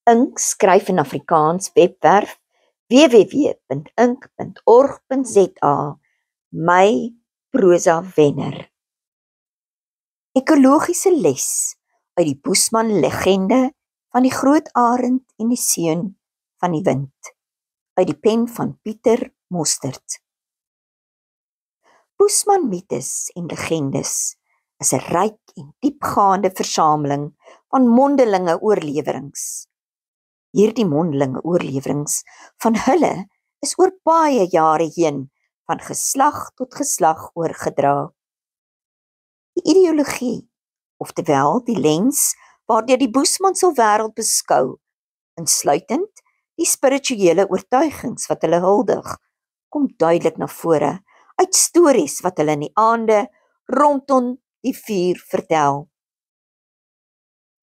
Ink skryf in Afrikaans webwerf www.ink.org.za my prosa wenner. Ekologiese les uit die Boesman legende van die groot arend en die seun van die wind, uit die pen van Pieter Mostert. Boesman mites en legendes is 'n ryk en diepgaande versameling van mondelinge oorleweringe. Hierdie mondelinge oorleweringe van hulle is oor baie jare heen van geslag tot geslag oorgedra. Die ideologie, oftewel die lens waardeur die Boesman se wêreld beskou, insluitend die spirituele oortuigings wat hulle huldig, kom duidelik na vore uit stories wat hulle in die aande rondom die vuur vertel.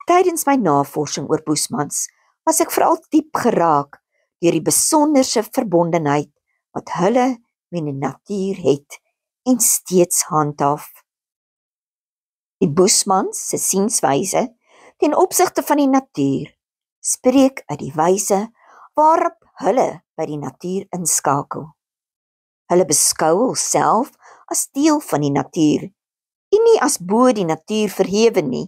Tydens my navorsing oor Boesmans was ek veral diep geraak deur die besonderse verbondenheid wat hulle met die natuur het en steeds handhaaf. Die Boesmans se sienswyse ten opsigte van die natuur spreek uit die wyse waarop hulle by die natuur inskakel. Hulle beskou hulself as deel van die natuur en nie as bo die natuur verhewe nie.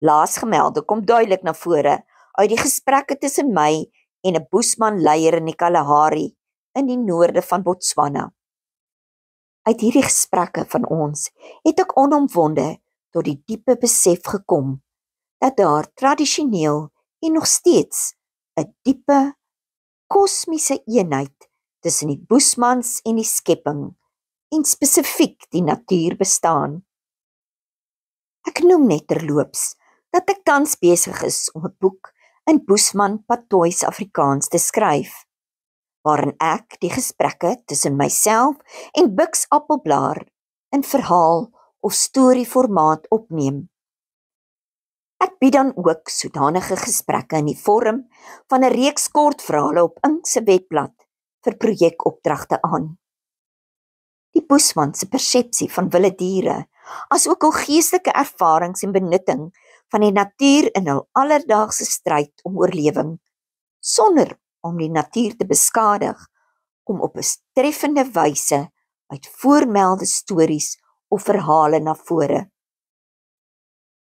Laasgemelde kom duidelik na vore uit die gesprekke tussen my en 'n Boesman leier in die Kalahari in die noorde van Botswana. Uit hierdie gesprekke van ons het ek onomwonde tot die diepe besef gekom dat daar tradisioneel en nog steeds 'n diepe kosmiese eenheid tussen die Boesmans en die skepping en spesifiek die natuur bestaan. Ek noem net terloops dat ek tans besig is om 'n boek in Boesman Patois Afrikaans te skryf, waarin ek die gesprekke tussen myself en Bix Appelblaar in verhaal of storieformaat opneem. Ek bied dan ook sodanige gesprekke in die vorm van 'n reeks kortverhale op Ink se webblad vir projekopdragte aan. Die Boesman se persepsie van wilde diere, asook hul geestelike ervarings en benutting van die natuur in hul alledaagse stryd om oorlewing, sonder om die natuur te beskadig, kom op 'n treffende wyse uit voormelde stories of verhale na vore.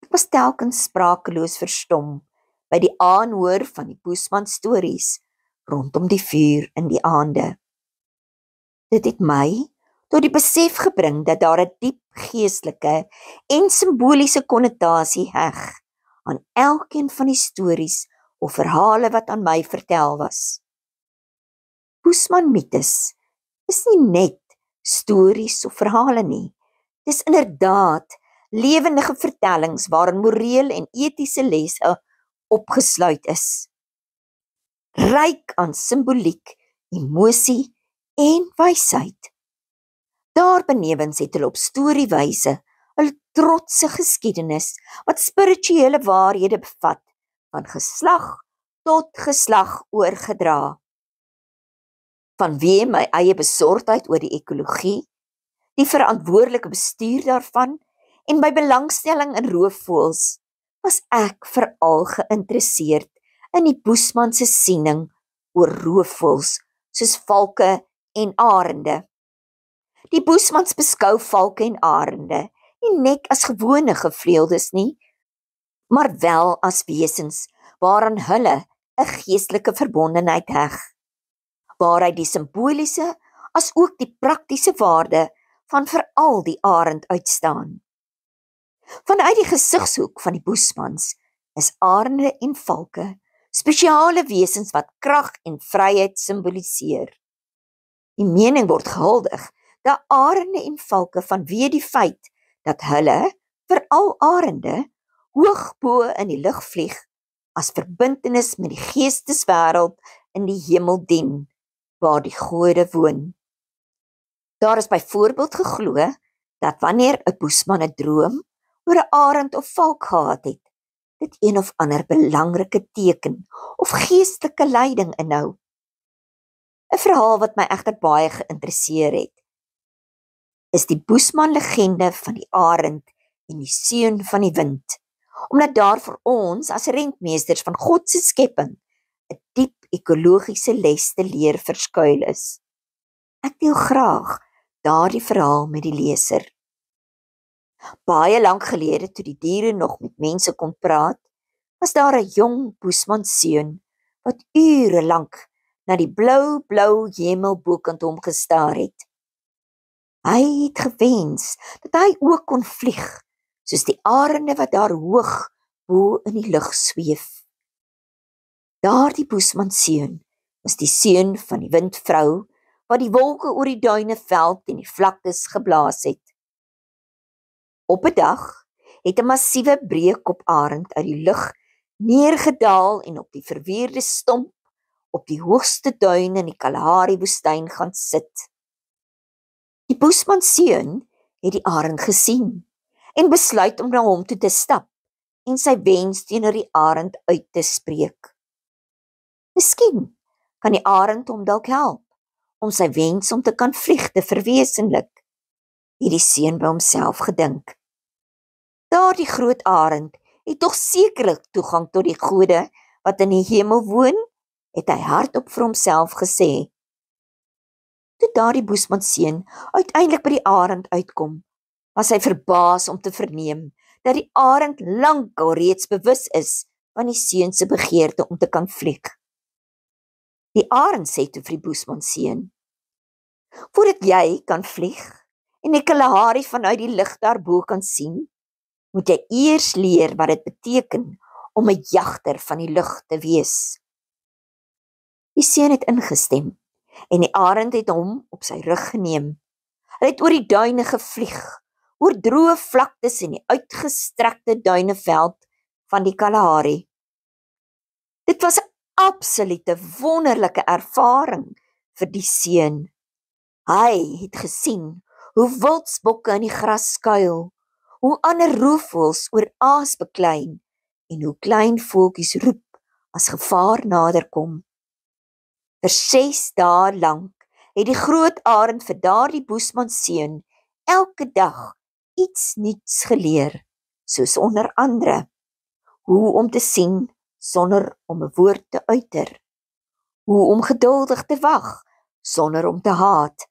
Ek was telkens sprakeloos verstom by die aanhoor van die Boesman stories rondom die vuur in die aande. Dit het my tot die besef gebring dat daar 'n diep geestelike en simboliese konnotasie heg aan elkeen van die stories of verhale wat aan my vertel was. Boesman mites is nie net stories of verhale nie. Dis inderdaad lewendige vertellings waarin moreel en etiese lesse opgesluit is. Ryk aan simboliek, emosie en wysheid. Daarbenewens het hulle op storiewyse hulle trotse geskiedenis wat spirituele waarhede bevat, van geslag tot geslag oorgedra. Vanweë my eie besorgdheid oor die ekologie, die verantwoordelike bestuur daarvan en my belangstelling in roofvoëls, was ek veral geïnteresseerd in die Boesman se siening oor roofvoëls soos valke en arende. Die Boesmans beskou valke en arende nie net as gewone gevleeldes nie, maar wel as wesens waaraan hulle 'n geestelike verbondenheid heg, waaruit die simboliese as ook die praktiese waarde van veral die arend uitstaan. Vanuit die gesigshoek van die Boesmans is arende en valke spesiale wesens wat krag en vryheid simboliseer. Die mening word gehuldig dat arende en valke vanweë die feit dat hulle, veral arende, hoog bo in die lug vlieg, as verbintenis met die geesteswêreld in die hemel dien, waar die gode woon. Daar is byvoorbeeld geglo dat wanneer 'n Boesman 'n droom oor 'n arend of valk gehad het, dit een of ander belangrike teken of geestelike leiding inhou. 'n Verhaal wat my egter baie geïnteresseer het, is die Boesman legende van die arend en die seun van die wind, omdat daar vir ons as rentmeesters van God se skepping 'n diep ekologiese les te leer verskuil is. Ek deel graag daardie verhaal met die leser. Baie lank gelede, toe die diere nog met mense kon praat, was daar 'n jong boesmanseun wat ure lank na die blou hemel bokant hom gestaar het. Hy het gewens dat hy ook kon vlieg, soos die arende wat daar hoog bo in die lug sweef. Daardie boesmanseun was die seun van die windvrou wat die wolke oor die duineveld en die vlaktes geblaas het. Op 'n dag het 'n massiewe breekoparend uit die lug neergedaal en op die verweerde stomp op die hoogste duin in die Kalahari woestyn gaan sit. Die boesmanseun het die arend gesien en besluit om na hom toe te stap en sy wens teenoor die arend uit te spreek. Miskien kan die arend hom dalk help om sy wens om te kan vlieg te verwesenlik, het die seun by homself gedink. Daardie groot arend het tog sekerlik toegang tot die gode wat in die hemel woon, het hy hardop vir homself gesê. Toe daardie boesmanseun uiteindelik by die arend uitkom, was hy verbaas om te verneem dat die arend lankal reeds bewus is van die seun se begeerte om te kan vlieg. Die arend sê toe vir die boesmanseun: "Voordat jy kan vlieg en die Kalahari vanuit die lug daarbo kan sien, moet jy eers leer wat dit beteken om 'n jagter van die lug te wees." Die seun het ingestem en die arend het hom op sy rug geneem. Hy het oor die duine gevlieg, oor droë vlaktes en die uitgestrekte duineveld van die Kalahari. Dit was 'n absolute wonderlike ervaring vir die seun. Hy het gesien hoe wildsbokke in die gras skuil, hoe ander roofvoëls oor aas beklein en hoe klein voeltjies roep as gevaar naderkom. Vir 6 dae lank het die groot arend vir daardie boesmanseun elke dag iets nuuts geleer, soos onder andere hoe om te sien sonder om 'n woord te uiter, hoe om geduldig te wag sonder om te haat,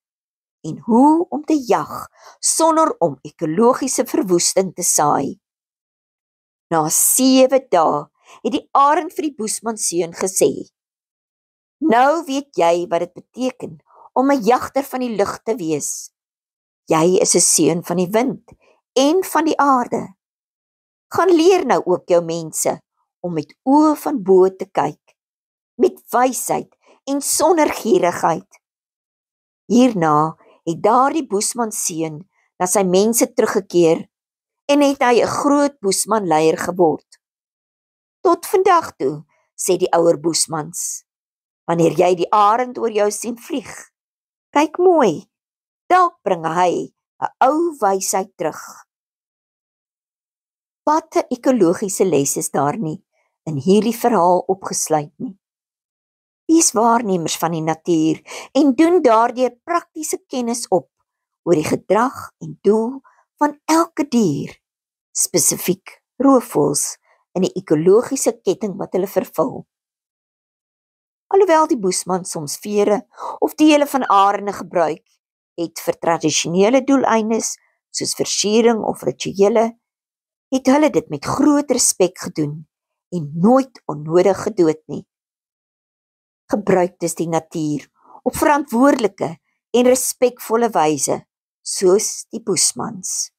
en hoe om te jag sonder om ekologiese verwoesting te saai. Na 7 dae het die arend vir die boesmanseun gesê: "Nou weet jy wat dit beteken om 'n jagter van die lug te wees. Jy is 'n seun van die wind en van die aarde. Gaan leer nou ook jou mense om met oë van bo te kyk, met wysheid en sonder gierigheid." Hierna het daardie boesmanseun na sy mense teruggekeer en het hy 'n groot boesmanleier geword. Tot vandag toe, sê die ouer boesmans, wanneer jy die arend oor jou sien vlieg, kyk mooi, dalk bring hy 'n ou wysheid terug. Wat 'n ekologiese les is daar nie in hierdie verhaal opgesluit nie. Wees waarnemers van die natuur en doen daardeur praktiese kennis op oor die gedrag en doel van elke dier, spesifiek roofvoëls in die ekologiese ketting wat hulle vervul. Alhoewel die boesman soms vere of dele van arende gebruik het vir tradisionele doeleindes soos versiering of rituele, het hulle dit met groot respek gedoen en nooit onnodig gedood nie. Gebruik dus die natuur op verantwoordelike en respekvolle wyse, soos die boesmans.